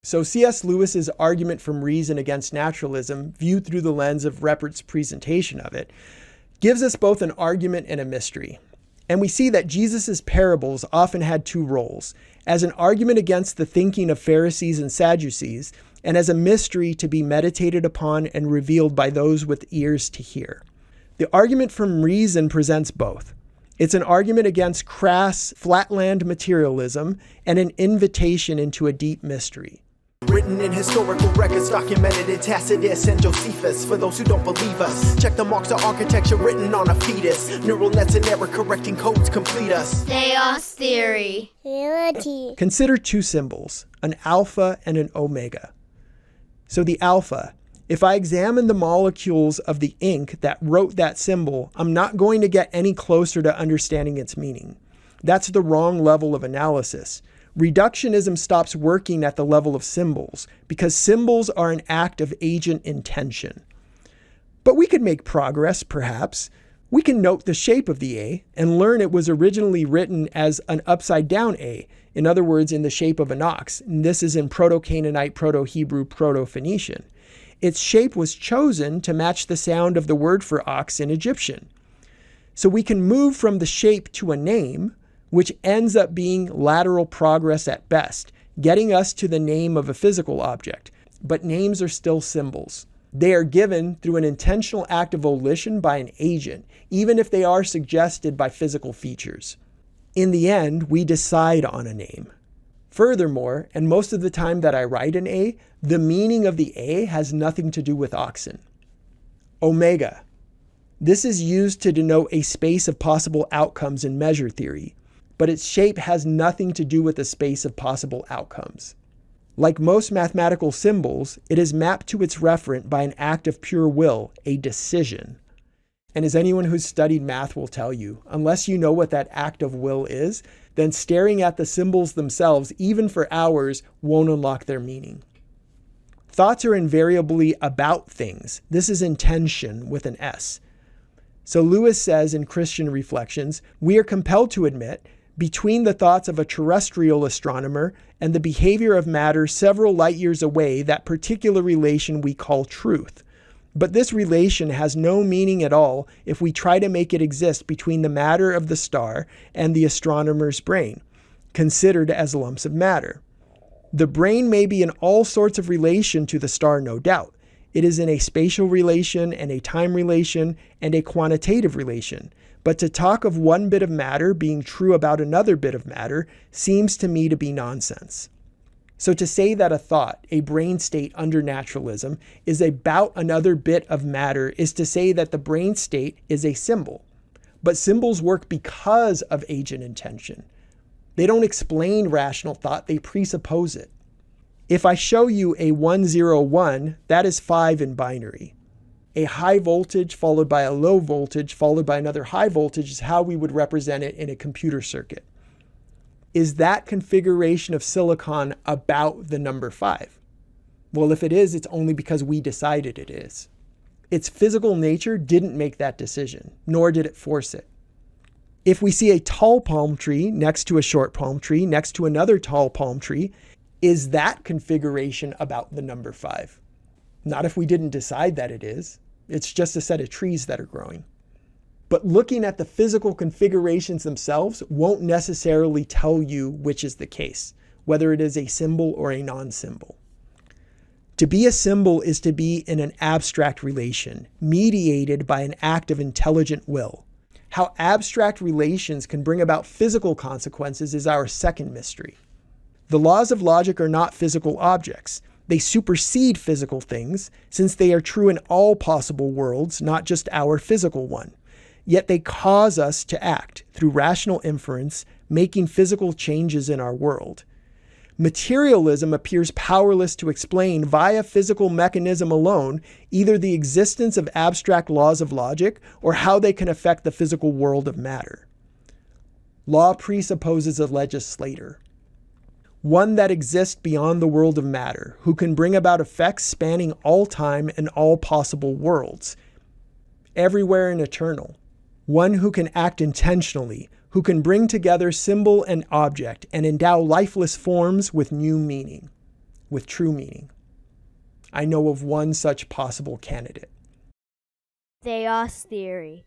So C.S. Lewis's argument from reason against naturalism, viewed through the lens of Reppert's presentation of it, gives us both an argument and a mystery. And we see that Jesus' parables often had two roles, as an argument against the thinking of Pharisees and Sadducees, and as a mystery to be meditated upon and revealed by those with ears to hear. The argument from reason presents both. It's an argument against crass, flatland materialism and an invitation into a deep mystery. Written in historical records, documented in Tacitus and Josephus. For those who don't believe us, check the marks of architecture written on a fetus. Neural nets and error correcting codes complete us. Chaos theory. Reality. Consider two symbols, an alpha and an omega. So the alpha, if I examine the molecules of the ink that wrote that symbol, I'm not going to get any closer to understanding its meaning. That's the wrong level of analysis. Reductionism stops working at the level of symbols because symbols are an act of agent intention. But we could make progress, perhaps. We can note the shape of the A and learn it was originally written as an upside-down A, in other words, in the shape of an ox. And this is in Proto-Canaanite, Proto-Hebrew, Proto-Phoenician. Its shape was chosen to match the sound of the word for ox in Egyptian. So we can move from the shape to a name, which ends up being lateral progress at best, getting us to the name of a physical object. But names are still symbols. They are given through an intentional act of volition by an agent, even if they are suggested by physical features. In the end, we decide on a name. Furthermore, and most of the time that I write an A, the meaning of the A has nothing to do with oxen. Omega. This is used to denote a space of possible outcomes in measure theory, but its shape has nothing to do with the space of possible outcomes. Like most mathematical symbols, it is mapped to its referent by an act of pure will, a decision. And as anyone who's studied math will tell you, unless you know what that act of will is, then staring at the symbols themselves, even for hours, won't unlock their meaning. Thoughts are invariably about things. This is intention with an S. So Lewis says in Christian Reflections, we are compelled to admit, between the thoughts of a terrestrial astronomer and the behavior of matter several light years away, that particular relation we call truth. But this relation has no meaning at all if we try to make it exist between the matter of the star and the astronomer's brain, considered as lumps of matter. The brain may be in all sorts of relation to the star, no doubt. It is in a spatial relation and a time relation and a quantitative relation. But to talk of one bit of matter being true about another bit of matter seems to me to be nonsense. So to say that a thought, a brain state under naturalism, is about another bit of matter is to say that the brain state is a symbol. But symbols work because of agent intention. They don't explain rational thought, they presuppose it. If I show you a 101, that is 5 in binary. A high voltage followed by a low voltage followed by another high voltage is how we would represent it in a computer circuit. Is that configuration of silicon about the number 5? Well, if it is, it's only because we decided it is. Its physical nature didn't make that decision, nor did it force it. If we see a tall palm tree next to a short palm tree next to another tall palm tree, is that configuration about the number 5? Not if we didn't decide that it is. It's just a set of trees that are growing. But looking at the physical configurations themselves won't necessarily tell you which is the case, whether it is a symbol or a non-symbol. To be a symbol is to be in an abstract relation, mediated by an act of intelligent will. How abstract relations can bring about physical consequences is our second mystery. The laws of logic are not physical objects. They supersede physical things, since they are true in all possible worlds, not just our physical one. Yet they cause us to act through rational inference, making physical changes in our world. Materialism appears powerless to explain via physical mechanism alone either the existence of abstract laws of logic or how they can affect the physical world of matter. Law presupposes a legislator, one that exists beyond the world of matter, who can bring about effects spanning all time and all possible worlds, everywhere and eternal. One who can act intentionally, who can bring together symbol and object and endow lifeless forms with new meaning. with true meaning. I know of one such possible candidate. Theos theory.